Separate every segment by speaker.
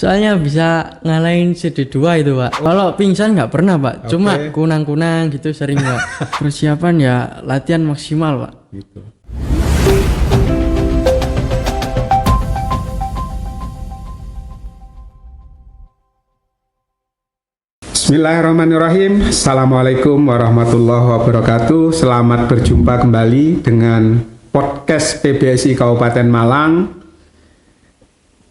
Speaker 1: Soalnya bisa ngalahin CD2 itu Pak. Kalau pingsan nggak pernah Pak, cuma kunang-kunang gitu sering Pak. Persiapan ya latihan maksimal Pak.
Speaker 2: Gitu. Bismillahirrahmanirrahim. Assalamualaikum warahmatullahi wabarakatuh. Selamat berjumpa kembali dengan podcast PBSI Kabupaten Malang.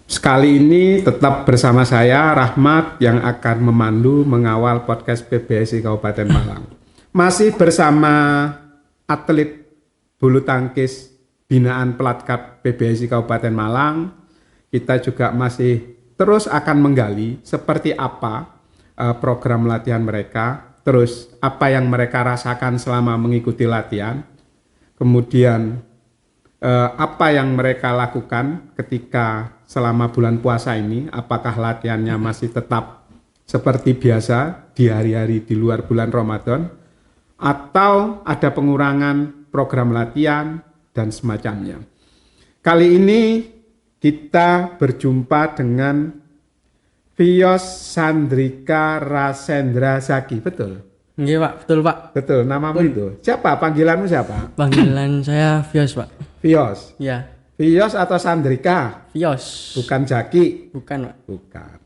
Speaker 2: Sekali ini tetap bersama saya Rahmat yang akan memandu mengawal podcast PBSI Kabupaten Malang. Masih bersama atlet bulu tangkis binaan Pelatkap PBSI Kabupaten Malang. Kita juga masih terus akan menggali seperti apa program latihan mereka, terus apa yang mereka rasakan selama mengikuti latihan, kemudian apa yang mereka lakukan ketika selama bulan puasa ini, apakah latihannya masih tetap seperti biasa di hari-hari di luar bulan Ramadan, atau ada pengurangan program latihan dan semacamnya. Kali ini kita berjumpa dengan Vios Sandrika Rasendra Zaki, betul?
Speaker 1: Iya Pak, betul Pak.
Speaker 2: Betul, namamu itu. Siapa? Panggilanmu siapa?
Speaker 1: Panggilan saya Vios Pak.
Speaker 2: Vios.
Speaker 1: Ya,
Speaker 2: Vios atau Sandrika?
Speaker 1: Vios.
Speaker 2: Bukan Zaki?
Speaker 1: Bukan Pak.
Speaker 2: Bukan.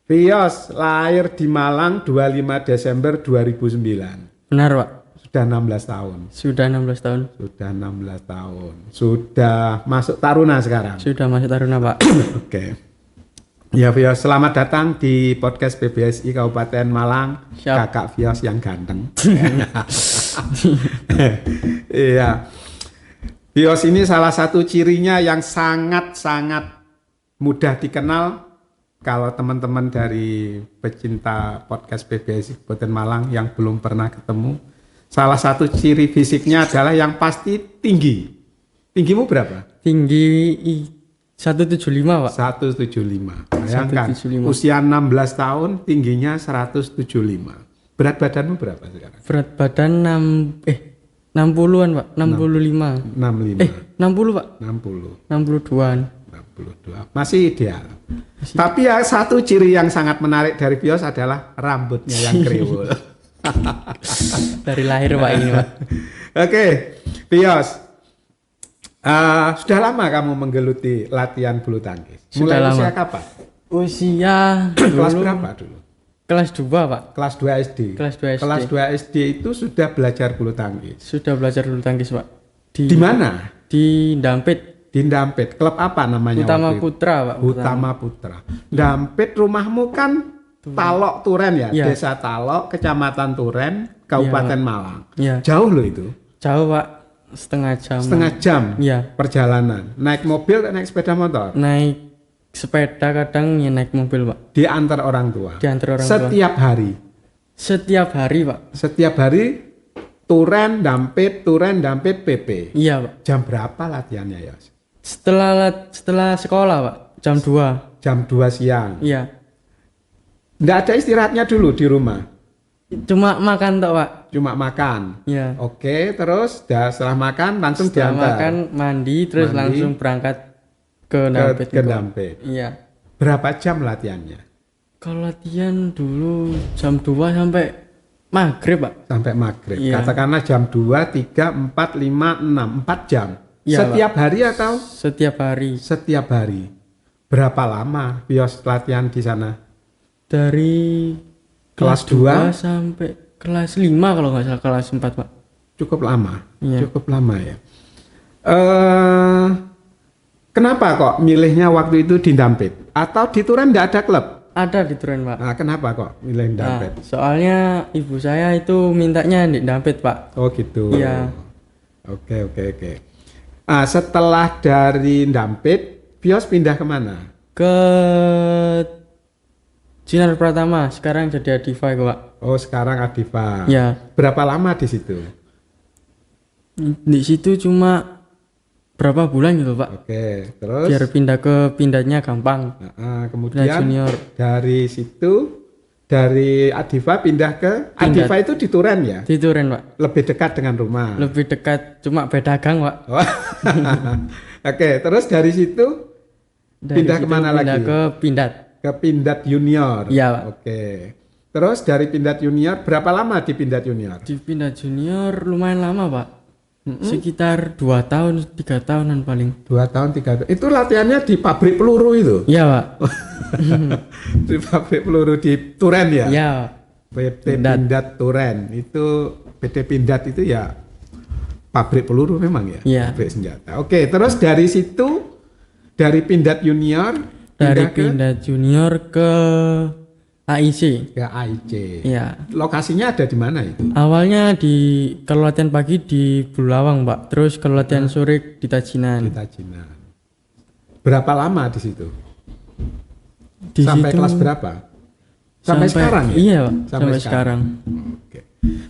Speaker 2: Vios lahir di Malang 25 Desember 2009.
Speaker 1: Benar Pak.
Speaker 2: Sudah 16 tahun.
Speaker 1: Sudah 16 tahun.
Speaker 2: Sudah 16 tahun. Sudah masuk taruna sekarang.
Speaker 1: Sudah masuk taruna Pak.
Speaker 2: Oke. Ya Vios, selamat datang di podcast PBSI Kabupaten Malang.
Speaker 1: Siap.
Speaker 2: Kakak Vios yang ganteng. Iya. Vios ini salah satu cirinya yang sangat-sangat mudah dikenal kalau teman-teman dari pecinta podcast PBSI Kabupaten Malang yang belum pernah ketemu. Salah satu ciri fisiknya adalah yang pasti tinggi. Tinggimu berapa?
Speaker 1: Tinggi 175 Pak.
Speaker 2: 175. Bayangkan
Speaker 1: 175.
Speaker 2: usia 16 tahun tingginya 175. Berat badanmu berapa sekarang?
Speaker 1: Berat badan 60-an Pak. 65.
Speaker 2: 65.
Speaker 1: 60 Pak.
Speaker 2: 60.
Speaker 1: 62-an.
Speaker 2: 62. Masih ideal. Tapi ya satu ciri yang sangat menarik dari Vios adalah rambutnya yang kriwul.
Speaker 1: Dari lahir Pak ini Pak.
Speaker 2: Oke, Vios. Sudah lama kamu menggeluti latihan bulu tangkis?
Speaker 1: Sudah
Speaker 2: Mulai
Speaker 1: lama.
Speaker 2: usia kapan?
Speaker 1: Usia
Speaker 2: Kelas
Speaker 1: dulu
Speaker 2: berapa dulu?
Speaker 1: kelas 2 Pak.
Speaker 2: Kelas 2 SD.
Speaker 1: Kelas 2 SD.
Speaker 2: Kelas 2 SD itu sudah belajar bulu tangkis.
Speaker 1: Sudah belajar bulu tangkis Pak.
Speaker 2: Di mana?
Speaker 1: Di Dampit.
Speaker 2: Di Dampit. Klub apa namanya?
Speaker 1: Utama
Speaker 2: waktu itu?
Speaker 1: Putra Pak.
Speaker 2: Utama Putra. Dampit, rumahmu kan Talok Turen ya?
Speaker 1: Ya.
Speaker 2: Desa Talok, Kecamatan Turen, Kabupaten Malang.
Speaker 1: Iya.
Speaker 2: Jauh loh itu.
Speaker 1: Jauh Pak. Setengah jam.
Speaker 2: Setengah jam
Speaker 1: Iya.
Speaker 2: perjalanan. Naik mobil dan naik sepeda motor.
Speaker 1: Naik sepeda kadang ya naik mobil Pak.
Speaker 2: Diantar orang tua.
Speaker 1: Diantar orang tua.
Speaker 2: Setiap hari.
Speaker 1: Setiap hari Pak.
Speaker 2: Setiap hari Turen, Dampit, PP.
Speaker 1: Iya Pak.
Speaker 2: Jam berapa latihannya ya?
Speaker 1: Setelah sekolah Pak. Jam 2.
Speaker 2: Jam 2 siang.
Speaker 1: Iya.
Speaker 2: Nggak ada istirahatnya dulu di rumah.
Speaker 1: Cuma makan tok Pak.
Speaker 2: Cuma makan.
Speaker 1: Iya.
Speaker 2: Oke, terus setelah makan langsung
Speaker 1: Setelah
Speaker 2: diantar
Speaker 1: makan mandi terus
Speaker 2: Mandi.
Speaker 1: langsung berangkat ke Dampit.
Speaker 2: ke
Speaker 1: itu, Pak.
Speaker 2: Dampit.
Speaker 1: Iya.
Speaker 2: Berapa jam latihannya?
Speaker 1: Kalau latihan dulu jam 2 sampai maghrib Pak.
Speaker 2: Sampai maghrib.
Speaker 1: Iya.
Speaker 2: Katakanlah jam 2, 3, 4, 5, 6, 4 jam.
Speaker 1: Iya,
Speaker 2: Setiap hari atau?
Speaker 1: Setiap hari.
Speaker 2: Setiap hari. Berapa lama Vios latihan di sana?
Speaker 1: Dari
Speaker 2: Kelas
Speaker 1: kelas 2
Speaker 2: 2?
Speaker 1: sampai kelas 5 kalau nggak salah, kelas 4 Pak.
Speaker 2: Cukup lama.
Speaker 1: Iya.
Speaker 2: Cukup lama ya. Kenapa kok milihnya waktu itu di Dampit? Atau di Turen nggak ada klub?
Speaker 1: Ada di Turen Pak.
Speaker 2: Nah, kenapa kok milih
Speaker 1: Nah,
Speaker 2: Dampit?
Speaker 1: soalnya ibu saya itu mintanya di Dampit Pak.
Speaker 2: Oh gitu.
Speaker 1: Iya.
Speaker 2: Oke. Setelah dari Dampit, Vios pindah kemana?
Speaker 1: Ke Sinar Pratama, sekarang jadi Adiva kok Pak.
Speaker 2: Oh sekarang Adiva.
Speaker 1: Ya,
Speaker 2: Berapa lama di situ?
Speaker 1: di situ cuma berapa bulan gitu Pak.
Speaker 2: Oke. Terus?
Speaker 1: Biar pindahnya gampang.
Speaker 2: Kemudian
Speaker 1: Pindah junior.
Speaker 2: dari situ, dari Adiva pindah ke Adiva itu di Turen ya?
Speaker 1: Di Turen Pak.
Speaker 2: Lebih dekat dengan rumah.
Speaker 1: Lebih dekat, cuma beda gang Pak.
Speaker 2: Oh. Oke, terus dari situ
Speaker 1: Dari
Speaker 2: pindah
Speaker 1: situ
Speaker 2: kemana
Speaker 1: pindah
Speaker 2: lagi?
Speaker 1: ke Pindad.
Speaker 2: ke Pindad Junior.
Speaker 1: Iya, Pak.
Speaker 2: Oke. Terus dari Pindad Junior berapa lama di Pindad Junior?
Speaker 1: Di Pindad Junior lumayan lama, Pak. Sekitar 2 tahun, 3 tahunan paling.
Speaker 2: 2 tahun 3 tahun. Itu latihannya di pabrik peluru itu?
Speaker 1: Iya, Pak.
Speaker 2: Di pabrik peluru di Turen ya?
Speaker 1: Iya.
Speaker 2: PT Pindad Turen. Itu PT Pindad itu ya pabrik peluru memang ya?
Speaker 1: Iya.
Speaker 2: Pabrik senjata. Oke, terus dari situ dari Pindad Junior
Speaker 1: Dari
Speaker 2: pindah ke
Speaker 1: Pindad Junior ke AIC.
Speaker 2: AIC.
Speaker 1: Iya.
Speaker 2: Lokasinya ada di mana itu?
Speaker 1: Awalnya kalau latihan pagi di Bulawang, Pak. Terus kalau latihan sore di Tajinan.
Speaker 2: Di Tajinan. Berapa lama di situ?
Speaker 1: Di
Speaker 2: Sampai
Speaker 1: situ
Speaker 2: kelas berapa? Sampai sekarang ya?
Speaker 1: Iya, Pak. Sampai sekarang.
Speaker 2: Oke.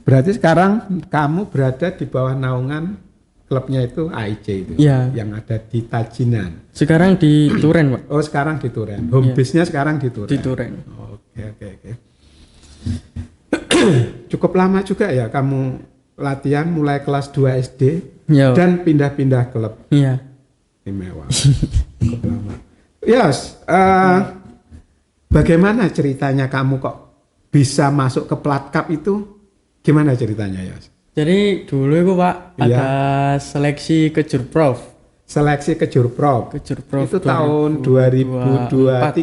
Speaker 2: Berarti sekarang kamu berada di bawah naungan klubnya itu AIC itu.
Speaker 1: Iya.
Speaker 2: Yang ada di Tajinan.
Speaker 1: Sekarang di Turen, Pak.
Speaker 2: Oh, sekarang di Turen. Home base-nya sekarang di Turen.
Speaker 1: Di Turen.
Speaker 2: Oke. Cukup lama juga ya kamu latihan mulai kelas 2 SD
Speaker 1: Iya, Pak.
Speaker 2: dan pindah-pindah klub.
Speaker 1: Iya.
Speaker 2: Istimewa. Cukup lama. Yes, bagaimana ceritanya kamu kok bisa masuk ke Plat Cup itu? Gimana ceritanya, Yos?
Speaker 1: Jadi dulu itu, Pak,
Speaker 2: Iya.
Speaker 1: ada seleksi ke Jurprov.
Speaker 2: Seleksi ke Jurprov.
Speaker 1: Ke Jurprov
Speaker 2: Itu tahun 2023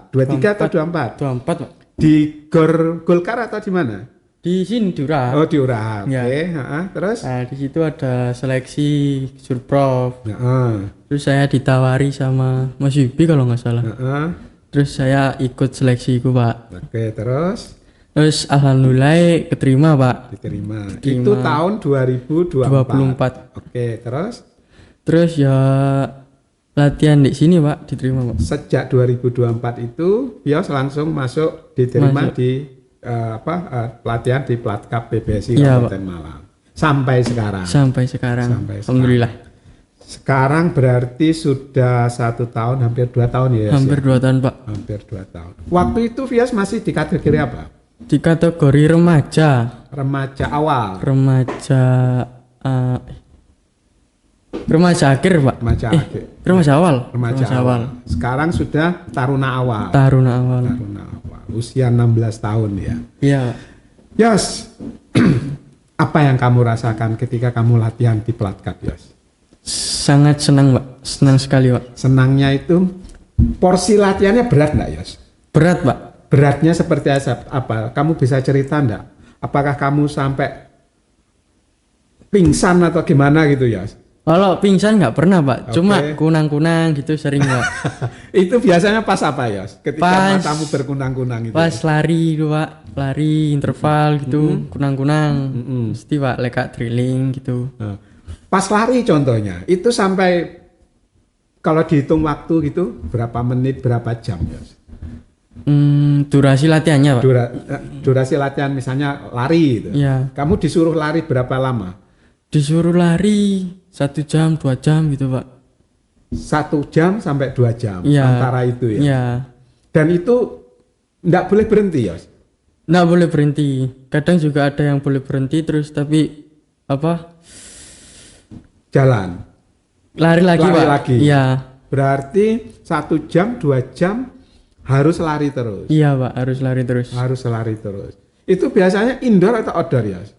Speaker 2: 23 atau 24?
Speaker 1: 24, Pak.
Speaker 2: Di Golkar atau di mana?
Speaker 1: Di sini di Ura.
Speaker 2: Oh, di Ura. Oke,
Speaker 1: Ya.
Speaker 2: terus?
Speaker 1: Nah, di situ ada seleksi Jurprov.
Speaker 2: Heeh.
Speaker 1: Terus saya ditawari sama Mas Yubi kalau nggak salah.
Speaker 2: Heeh.
Speaker 1: Terus saya ikut seleksi itu, Pak.
Speaker 2: Oke, terus
Speaker 1: Terus alhamdulillah keterima, Pak.
Speaker 2: diterima.
Speaker 1: Diterima.
Speaker 2: Itu tahun 2024. Oke, terus
Speaker 1: Terus ya latihan di sini, Pak, diterima, Pak.
Speaker 2: sejak 2024 itu Yos langsung diterima di pelatihan di Plat Cup PBSI
Speaker 1: Iya,
Speaker 2: Kabupaten Malang sampai sekarang.
Speaker 1: Sampai sekarang. Alhamdulillah.
Speaker 2: Sekarang berarti sudah 1 tahun, hampir 2 tahun ya. Yos,
Speaker 1: Hampir
Speaker 2: ya?
Speaker 1: 2 tahun, Pak.
Speaker 2: Hampir 2 tahun. Waktu itu Yos masih di kategori apa?
Speaker 1: Di kategori remaja.
Speaker 2: Remaja awal.
Speaker 1: Remaja akhir, Pak.
Speaker 2: Remaja akhir.
Speaker 1: Remaja awal.
Speaker 2: Remaja awal. Sekarang sudah taruna awal.
Speaker 1: Taruna awal.
Speaker 2: Taruna awal. Usia 16 tahun ya.
Speaker 1: Iya, Pak.
Speaker 2: Yos, apa yang kamu rasakan ketika kamu latihan di Plat Cup, Yos?
Speaker 1: Sangat senang, Pak. Senang sekali, Pak.
Speaker 2: Senangnya itu porsi latihannya berat nggak, Yos?
Speaker 1: Berat, Pak.
Speaker 2: Beratnya seperti apa? Kamu bisa cerita nggak? Apakah kamu sampai pingsan atau gimana gitu, Yos?
Speaker 1: Kalau pingsan nggak pernah, Pak. Cuma
Speaker 2: Oke.
Speaker 1: kunang-kunang gitu sering, Pak.
Speaker 2: Itu biasanya pas apa, Yos? Ketika
Speaker 1: Pas-
Speaker 2: matamu berkunang-kunang itu.
Speaker 1: Pas lari itu, Pak. Lari interval gitu, kunang-kunang. Mesti, Pak, leka drilling gitu.
Speaker 2: Nah, pas lari contohnya, itu sampai kalau dihitung waktu gitu, berapa menit, berapa jam, Yos?
Speaker 1: Durasi latihannya, Pak.
Speaker 2: Durasi latihan misalnya lari gitu.
Speaker 1: Iya.
Speaker 2: Kamu disuruh lari berapa lama?
Speaker 1: Disuruh lari 1 jam, 2 jam gitu, Pak.
Speaker 2: 1 jam sampai 2 jam
Speaker 1: Iya.
Speaker 2: antara itu ya.
Speaker 1: Iya.
Speaker 2: Dan itu enggak boleh berhenti, Yos.
Speaker 1: Nggak boleh berhenti. Kadang juga ada yang boleh berhenti terus tapi
Speaker 2: Jalan.
Speaker 1: lari lagi,
Speaker 2: Lari
Speaker 1: Pak.
Speaker 2: lagi.
Speaker 1: Iya.
Speaker 2: Berarti 1 jam, 2 jam harus lari terus.
Speaker 1: Iya, Pak, harus lari terus.
Speaker 2: Harus lari terus. Itu biasanya indoor atau outdoor, Yos?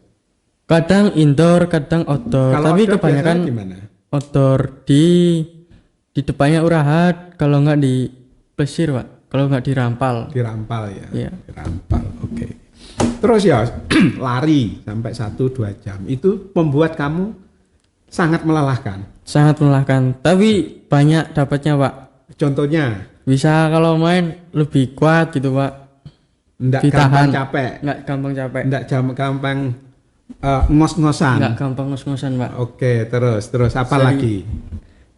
Speaker 1: Kadang indoor, kadang outdoor.
Speaker 2: Kalau
Speaker 1: Tapi
Speaker 2: outdoor
Speaker 1: kebanyakan
Speaker 2: biasanya gimana?
Speaker 1: outdoor di depannya Urahat, kalau nggak di Plesir, Pak. Kalau nggak di Rampal.
Speaker 2: Dirampal ya.
Speaker 1: Iya.
Speaker 2: Dirampal. Oke. Terus ya lari sampai 1-2 jam itu membuat kamu sangat melelahkan.
Speaker 1: Sangat melelahkan. Tapi banyak dapatnya, Pak.
Speaker 2: Contohnya,
Speaker 1: Bisa kalau main lebih kuat gitu, Pak.
Speaker 2: enggak
Speaker 1: Ditahan.
Speaker 2: gampang capek,
Speaker 1: Nggak gampang capek.
Speaker 2: enggak gampang ngos-ngosan.
Speaker 1: Nggak gampang ngos-ngosan, Pak.
Speaker 2: Oke, terus apa
Speaker 1: Sering.
Speaker 2: lagi?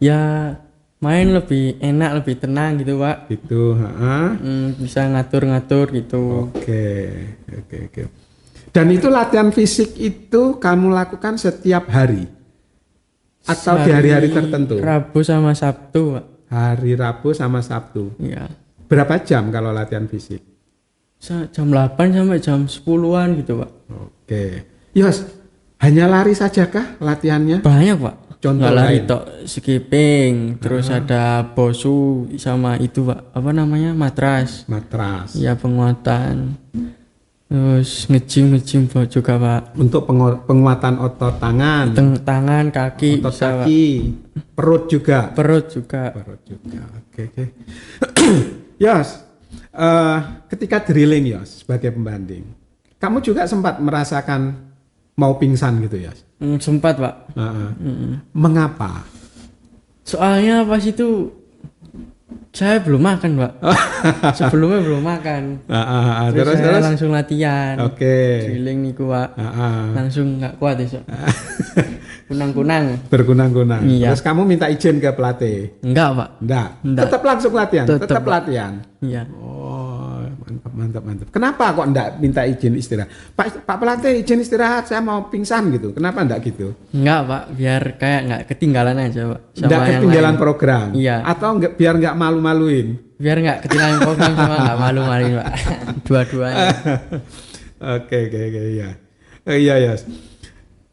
Speaker 1: Ya main lebih enak, lebih tenang gitu, Pak.
Speaker 2: Gitu, heeh.
Speaker 1: Bisa ngatur-ngatur gitu.
Speaker 2: Oke. Dan itu latihan fisik itu kamu lakukan setiap hari atau di hari-hari tertentu?
Speaker 1: Rabu sama Sabtu, Pak.
Speaker 2: Hari Rabu sama Sabtu.
Speaker 1: Iya.
Speaker 2: Berapa jam kalau latihan fisik?
Speaker 1: Jam 8 sampai jam 10-an gitu, Pak.
Speaker 2: Oke. Yos, hanya lari sajakah latihannya?
Speaker 1: Banyak, Pak.
Speaker 2: Contoh
Speaker 1: nggak lari
Speaker 2: lain.
Speaker 1: tok, skipping, terus ada bosu sama itu Pak, apa namanya, matras.
Speaker 2: Matras.
Speaker 1: Ya penguatan. Terus nge-gym juga Pak.
Speaker 2: Untuk penguatan otot tangan,
Speaker 1: Tangan, kaki,
Speaker 2: otot
Speaker 1: bisa,
Speaker 2: kaki, perut juga.
Speaker 1: Perut juga.
Speaker 2: Perut juga. Oke. Yos, ketika drilling Yos sebagai pembanding, kamu juga sempat merasakan mau pingsan gitu Yos?
Speaker 1: Sempat Pak.
Speaker 2: Mengapa?
Speaker 1: Soalnya pas itu saya belum makan Pak. Sebelumnya belum makan. Terus saya langsung latihan.
Speaker 2: Oke.
Speaker 1: Drilling niku Pak. Langsung nggak kuat besok. Kunang-kunang.
Speaker 2: Berkunang-kunang.
Speaker 1: Iya.
Speaker 2: Terus kamu minta izin ke pelatih?
Speaker 1: Enggak Pak.
Speaker 2: Enggak.
Speaker 1: Enggak.
Speaker 2: Tetap langsung latihan. Tetap
Speaker 1: Pak.
Speaker 2: latihan.
Speaker 1: Iya.
Speaker 2: Oh, mantap. Kenapa kok enggak minta izin istirahat? Pak pelatih izin istirahat, saya mau pingsan gitu. Kenapa enggak gitu?
Speaker 1: Enggak Pak, biar kayak nggak ketinggalan aja Pak. Sama
Speaker 2: Enggak
Speaker 1: yang
Speaker 2: ketinggalan
Speaker 1: lain.
Speaker 2: program.
Speaker 1: Iya.
Speaker 2: Atau enggak, biar enggak malu-maluin.
Speaker 1: Biar nggak ketinggalan program sama nggak malu-maluin Pak. Dua-duanya.
Speaker 2: Oke, ya. Iya, Yos.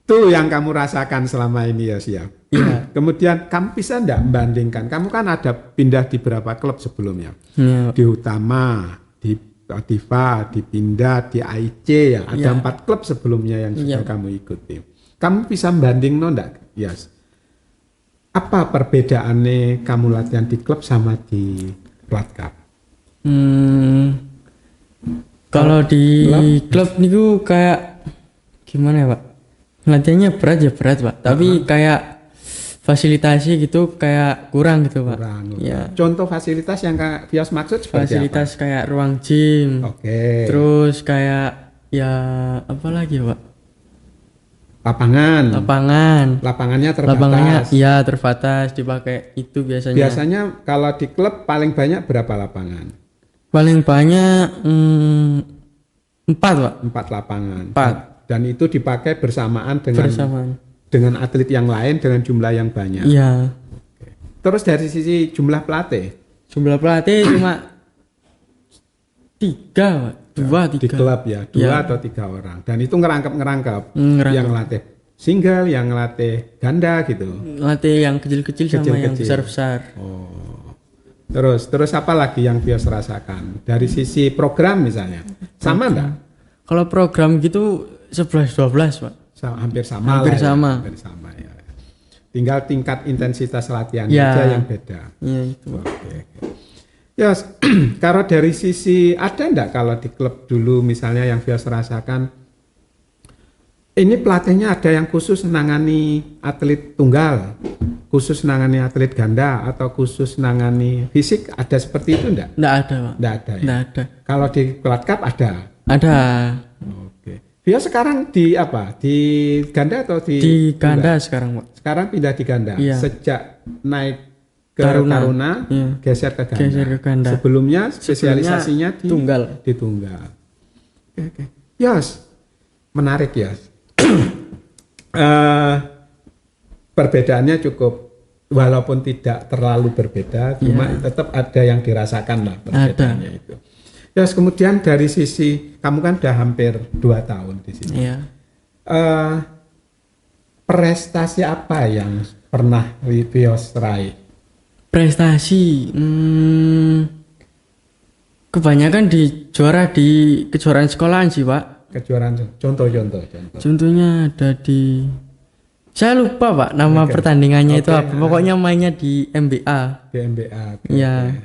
Speaker 2: Itu yang kamu rasakan selama ini Yos ya.
Speaker 1: Iya.
Speaker 2: Kemudian kamu bisa enggak membandingkan? Kamu kan ada pindah di beberapa klub sebelumnya.
Speaker 1: Iya.
Speaker 2: Di Utama, di Diva, di Pindad, di AIC ya. Ada 4 klub sebelumnya yang sudah kamu ikuti. Kamu bisa banding enggak? Yes. Apa perbedaannya kamu latihan di klub sama di Plat Cup?
Speaker 1: Kalau di klub niku kayak gimana ya Pak? Latihannya berat Pak. Tapi kayak fasilitasi gitu kayak kurang gitu Pak.
Speaker 2: Kurang.
Speaker 1: Ya.
Speaker 2: Contoh fasilitas yang Kak Vios maksud seperti
Speaker 1: Fasilitas kayak ruang gym.
Speaker 2: Oke.
Speaker 1: Terus kayak ya apa lagi Pak?
Speaker 2: Lapangannya terbatas.
Speaker 1: Lapangannya ya terbatas, dipakai itu biasanya.
Speaker 2: Biasanya kalau di klub paling banyak berapa lapangan?
Speaker 1: Paling banyak 4 Pak.
Speaker 2: 4 lapangan.
Speaker 1: 4.
Speaker 2: Dan itu dipakai bersamaan dengan atlet yang lain dengan jumlah yang banyak.
Speaker 1: Iya.
Speaker 2: Terus dari sisi jumlah pelatih?
Speaker 1: Jumlah pelatih cuma 3 Pak. 2, 3.
Speaker 2: Di klub ya, 2 atau 3 orang. Dan itu ngerangkap. Yang latih single, yang latih ganda gitu.
Speaker 1: Latih yang kecil-kecil sama yang besar-besar.
Speaker 2: Oh. Terus apa lagi yang Vios rasakan? Dari sisi program misalnya. Sama enggak?
Speaker 1: Kalau program gitu 11-12 Pak.
Speaker 2: Hampir sama.
Speaker 1: Hampir sama
Speaker 2: ya. Tinggal tingkat intensitas latihan
Speaker 1: ya,
Speaker 2: aja yang beda.
Speaker 1: Iya itu.
Speaker 2: Oke. Ya, kalau dari sisi ada enggak kalau di klub dulu misalnya yang Vios rasakan, ini pelatihnya ada yang khusus menangani atlet tunggal, khusus menangani atlet ganda, atau khusus menangani fisik, ada seperti itu enggak?
Speaker 1: Enggak ada Pak.
Speaker 2: Enggak ada ya?
Speaker 1: Enggak ada.
Speaker 2: Kalau di Plat Cup ada?
Speaker 1: Ada.
Speaker 2: Oke. Vios sekarang di apa? Di ganda atau di?
Speaker 1: Di ganda sekarang Pak.
Speaker 2: Sekarang pindah di ganda.
Speaker 1: Iya.
Speaker 2: Sejak naik ke Taruna,
Speaker 1: iya.
Speaker 2: geser ke ganda.
Speaker 1: Geser ke ganda.
Speaker 2: Sebelumnya spesialisasinya di
Speaker 1: tunggal.
Speaker 2: Di tunggal. Oke. Yos, menarik Yos. Perbedaannya cukup, walaupun tidak terlalu berbeda, cuma tetap ada yang dirasakan lah perbedaannya itu. Yos, kemudian dari sisi kamu kan udah hampir 2 tahun di sini.
Speaker 1: Iya.
Speaker 2: Prestasi apa yang pernah Vios raih?
Speaker 1: Prestasi, kebanyakan di kejuaraan sekolahan sih Pak.
Speaker 2: Kejuaraan, contoh.
Speaker 1: Contohnya ada saya lupa Pak nama pertandingannya itu apa. Pokoknya mainnya di MBA.
Speaker 2: Di MBA.
Speaker 1: Iya.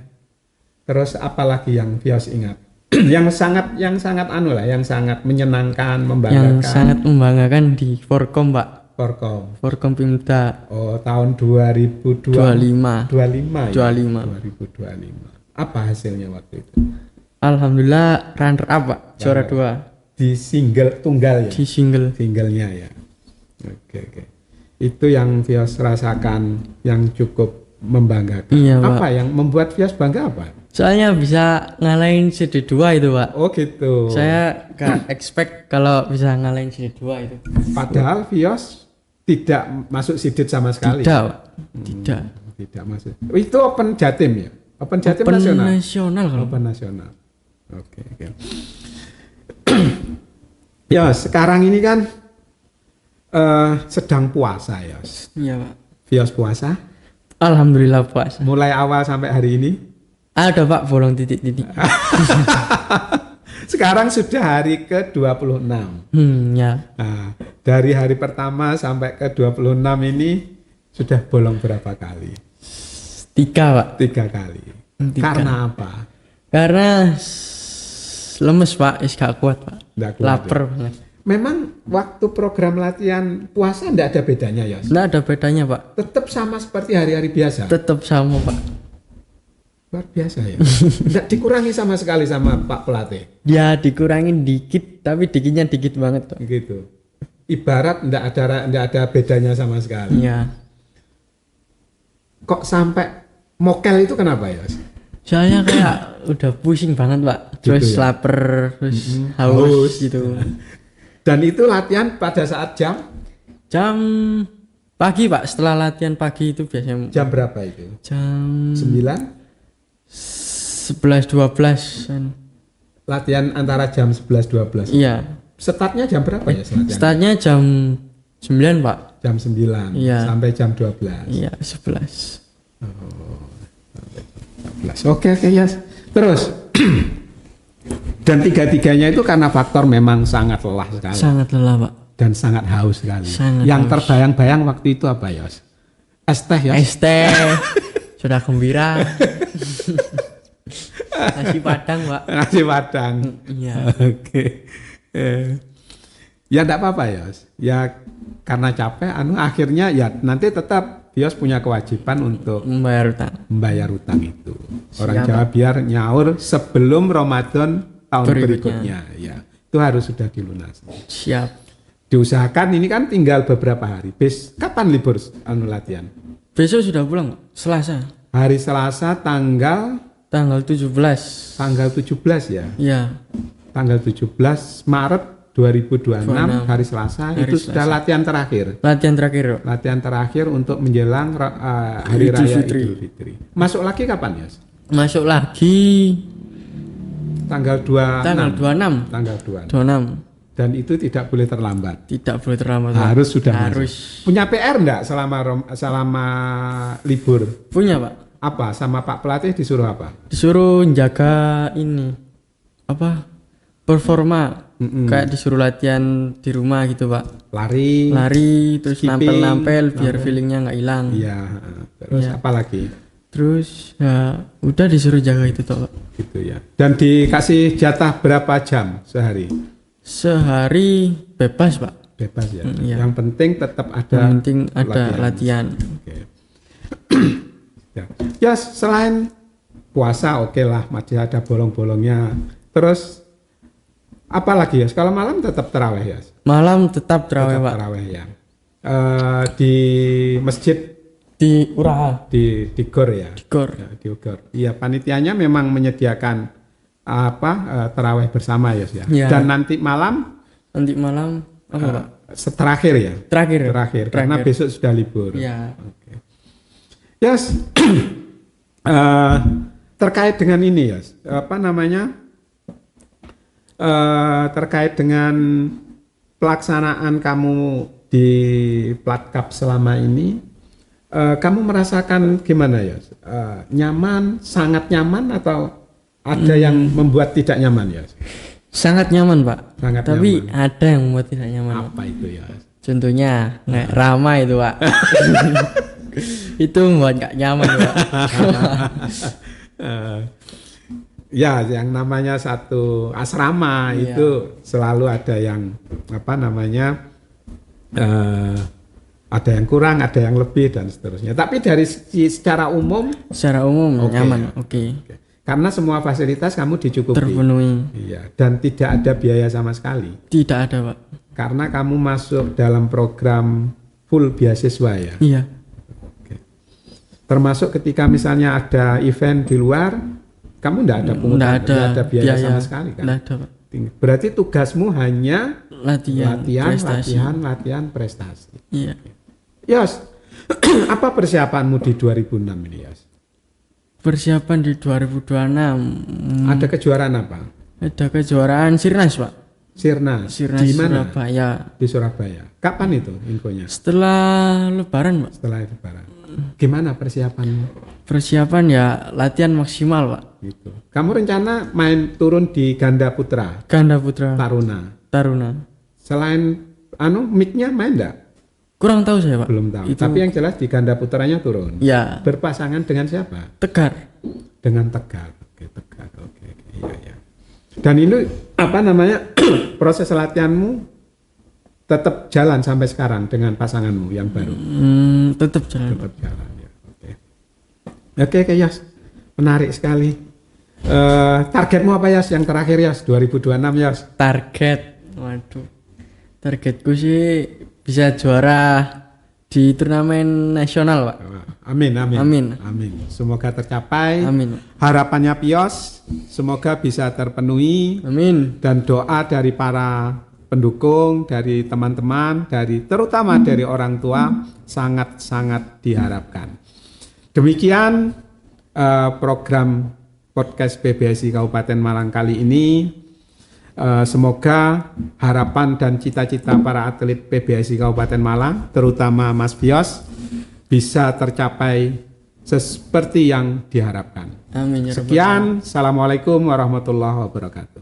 Speaker 2: Terus apalagi yang Vios ingat? yang sangat menyenangkan, membanggakan.
Speaker 1: Yang sangat membanggakan di Forkom Pak. Forkom Pimda.
Speaker 2: Oh, tahun 2025. 25. Apa hasilnya waktu itu?
Speaker 1: Alhamdulillah runner up Pak, juara 2.
Speaker 2: Di single tunggal ya?
Speaker 1: Di singlenya
Speaker 2: ya. Oke. Itu yang Vios rasakan yang cukup membanggakan.
Speaker 1: Iya,
Speaker 2: apa
Speaker 1: Pak.
Speaker 2: yang membuat Vios bangga apa?
Speaker 1: Soalnya bisa ngalahin CD2 itu Pak.
Speaker 2: Oh gitu.
Speaker 1: Saya gak expect kalau bisa ngalahin CD2 itu.
Speaker 2: Padahal Vios tidak masuk sidit sama sekali.
Speaker 1: Tidak Pak.
Speaker 2: Tidak masuk. Itu Open Jatim ya? Open Jatim nasional kalau. Open nasional. Oke. Ya sekarang ini kan sedang puasa ya.
Speaker 1: Iya Pak.
Speaker 2: Vios puasa?
Speaker 1: Alhamdulillah puasa.
Speaker 2: Mulai awal sampai hari ini?
Speaker 1: Ada Pak bolong titik-titik.
Speaker 2: Sekarang sudah hari ke-26.
Speaker 1: Ya.
Speaker 2: Nah, dari hari pertama sampai ke-26 ini sudah bolong berapa kali?
Speaker 1: 3 Pak.
Speaker 2: 3 kali.
Speaker 1: 3.
Speaker 2: Karena apa?
Speaker 1: Karena lemes Pak, gak kuat Pak.
Speaker 2: Nggak kuat,
Speaker 1: Laper
Speaker 2: ya?
Speaker 1: banget.
Speaker 2: Memang waktu program latihan puasa enggak ada bedanya ya?
Speaker 1: Nggak ada bedanya Pak.
Speaker 2: Tetap sama seperti hari-hari biasa?
Speaker 1: Tetap sama Pak.
Speaker 2: Luar biasa ya? Enggak dikurangi sama sekali sama Pak pelatih?
Speaker 1: Ya dikurangin dikit, tapi dikitnya dikit banget Pak.
Speaker 2: Gitu. Ibarat enggak ada bedanya sama sekali.
Speaker 1: Iya.
Speaker 2: Kok sampai mokel itu kenapa ya?
Speaker 1: Soalnya kayak udah pusing banget Pak. Terus
Speaker 2: Gitu ya?
Speaker 1: lapar, terus
Speaker 2: Haus.
Speaker 1: haus gitu.
Speaker 2: Dan itu latihan pada saat jam
Speaker 1: Pagi Pak, setelah latihan pagi itu biasanya
Speaker 2: jam berapa itu?
Speaker 1: jam
Speaker 2: 9?
Speaker 1: 11-12 kan.
Speaker 2: Latihan antara jam 11-12.
Speaker 1: Iya.
Speaker 2: Startnya jam berapa ya latihan?
Speaker 1: Startnya jam 9 Pak.
Speaker 2: Jam 9
Speaker 1: Iya.
Speaker 2: sampai jam 12.
Speaker 1: Iya 11.
Speaker 2: Oke yes. Terus dan tiga-tiganya itu karena faktor memang sangat lelah sekali
Speaker 1: Sangat lelah Pak.
Speaker 2: dan sangat haus sekali.
Speaker 1: Sangat
Speaker 2: Yang
Speaker 1: haus.
Speaker 2: terbayang-bayang waktu itu apa Yos? Es teh ya?
Speaker 1: Es teh. Sudah gembira. Nasi padang Pak.
Speaker 2: Nasi padang.
Speaker 1: Iya.
Speaker 2: Oke. Ya enggak apa-apa Yos. Ya karena capek akhirnya ya nanti tetap Yos punya kewajiban untuk membayar utang itu. Orang
Speaker 1: Siap.
Speaker 2: Jawa biar nyaur sebelum Ramadan tahun berikutnya. Ya, itu harus sudah dilunasi.
Speaker 1: Siap.
Speaker 2: Diusahakan ini kan tinggal beberapa hari. Kapan libur latihan?
Speaker 1: Besok sudah pulang Pak. Selasa.
Speaker 2: Hari Selasa tanggal
Speaker 1: 17.
Speaker 2: 17 ya.
Speaker 1: Iya.
Speaker 2: Tanggal 17 Maret 2026 hari Selasa
Speaker 1: Hari
Speaker 2: itu
Speaker 1: Selasa.
Speaker 2: sudah latihan terakhir.
Speaker 1: Latihan terakhir Pak.
Speaker 2: Latihan terakhir untuk menjelang hari
Speaker 1: Idul
Speaker 2: raya
Speaker 1: Fitri.
Speaker 2: Idul Fitri. Masuk lagi kapan ya?
Speaker 1: Masuk lagi
Speaker 2: Tanggal 26.
Speaker 1: tanggal 26.
Speaker 2: Tanggal 26.
Speaker 1: 26.
Speaker 2: Dan itu tidak boleh terlambat.
Speaker 1: Tidak boleh terlambat Pak.
Speaker 2: Harus sudah
Speaker 1: Harus.
Speaker 2: masuk. Punya PR enggak selama libur?
Speaker 1: Punya Pak.
Speaker 2: Apa sama Pak pelatih disuruh apa?
Speaker 1: Disuruh jaga ini apa performa. Kayak disuruh latihan di rumah gitu Pak. Lari terus
Speaker 2: skipping,
Speaker 1: nampel biar feelingnya nggak hilang.
Speaker 2: Iya, terus
Speaker 1: Iya.
Speaker 2: apa lagi?
Speaker 1: Terus ya udah disuruh jaga itu toh Pak.
Speaker 2: Gitu ya. Dan dikasih jatah berapa jam sehari?
Speaker 1: Sehari bebas Pak.
Speaker 2: Bebas ya.
Speaker 1: Iya.
Speaker 2: Yang penting tetap ada
Speaker 1: Yang penting ada latihan.
Speaker 2: Oke. Ya, selain puasa oke lah, masih ada bolong-bolongnya. Terus apa lagi ya? Kalau malam tetap taraweh ya?
Speaker 1: Malam tetap terawih
Speaker 2: Tetap
Speaker 1: Pak.
Speaker 2: taraweh ya. Di masjid
Speaker 1: Di Uraha.
Speaker 2: di Gor ya?
Speaker 1: Di Gor.
Speaker 2: Ya, di Gor. Iya, panitianya memang menyediakan taraweh bersama ya.
Speaker 1: Iya.
Speaker 2: Dan nanti malam
Speaker 1: Nanti malam apa Pak?
Speaker 2: terakhir ya?
Speaker 1: Terakhir.
Speaker 2: Karena besok sudah libur.
Speaker 1: Iya.
Speaker 2: Oke. Yes. Terkait dengan ini ya, apa namanya? Terkait dengan pelaksanaan kamu di Platcup selama ini, kamu merasakan gimana ya? Nyaman, sangat nyaman atau ada yang membuat tidak nyaman ya?
Speaker 1: Sangat nyaman Pak.
Speaker 2: Sangat
Speaker 1: Tapi
Speaker 2: nyaman.
Speaker 1: ada yang membuat tidak nyaman. Pak.
Speaker 2: Apa itu ya?
Speaker 1: Contohnya nggak ramai itu Pak. Itu membuat nggak nyaman Pak.
Speaker 2: Ya, yang namanya satu asrama
Speaker 1: Iya.
Speaker 2: itu selalu ada yang apa namanya, ada yang kurang, ada yang lebih dan seterusnya. Tapi dari secara umum,
Speaker 1: Secara umum
Speaker 2: Oke.
Speaker 1: nyaman. Oke.
Speaker 2: karena semua fasilitas kamu dicukupi,
Speaker 1: Terpenuhi.
Speaker 2: iya, dan tidak ada biaya sama sekali.
Speaker 1: Tidak ada Pak.
Speaker 2: Karena kamu masuk dalam program full beasiswa ya.
Speaker 1: Iya.
Speaker 2: Termasuk ketika misalnya ada event di luar, kamu tidak ada pungutan,
Speaker 1: Nggak ada
Speaker 2: nggak biaya sama sekali kan?
Speaker 1: Nggak ada Pak.
Speaker 2: Berarti tugasmu hanya
Speaker 1: Latihan, prestasi.
Speaker 2: latihan, prestasi.
Speaker 1: Iya.
Speaker 2: Yos, apa persiapanmu di 2006 ini Yos?
Speaker 1: Persiapan di 2026
Speaker 2: Ada kejuaraan apa?
Speaker 1: ada kejuaraan Sirnas Pak.
Speaker 2: Sirnas.
Speaker 1: Sirnas
Speaker 2: Di mana?
Speaker 1: Surabaya.
Speaker 2: Di Surabaya. Kapan itu infonya?
Speaker 1: Setelah lebaran, Pak.
Speaker 2: Setelah Lebaran. Gimana persiapanmu?
Speaker 1: Persiapan ya latihan maksimal, Pak.
Speaker 2: Gitu. Kamu rencana main turun di ganda putra
Speaker 1: Ganda putra
Speaker 2: Taruna. Selain mic-nya main enggak?
Speaker 1: kurang tahu saya, Pak.
Speaker 2: Belum tahu.
Speaker 1: Itu
Speaker 2: Tapi yang jelas di ganda putranya turun.
Speaker 1: ya
Speaker 2: Berpasangan dengan siapa?
Speaker 1: Tegar.
Speaker 2: Dengan Tegar. Oke, Tegar. Oke. Iya, iya. Dan ini apa namanya? Proses latihanmu tetap jalan sampai sekarang dengan pasanganmu yang baru.
Speaker 1: Tetap jalan, Pak.
Speaker 2: Tetap jalan ya. Oke, Yas. Menarik sekali. Targetmu apa, Yas? Yang terakhir, Yas, 2026, Yas.
Speaker 1: Waduh, targetku sih bisa juara di turnamen nasional, Pak.
Speaker 2: Amin. Semoga tercapai.
Speaker 1: Amin.
Speaker 2: Harapannya Pios semoga bisa terpenuhi.
Speaker 1: Amin.
Speaker 2: Dan doa dari para pendukung, dari teman-teman, terutama dari orang tua sangat-sangat diharapkan. Demikian program podcast PBSI Kabupaten Malang kali ini. Semoga harapan dan cita-cita para atlet PBSI Kabupaten Malang, terutama Mas Pios, bisa tercapai seperti yang diharapkan.
Speaker 1: Amin.
Speaker 2: Sekian, Assalamualaikum warahmatullahi wabarakatuh.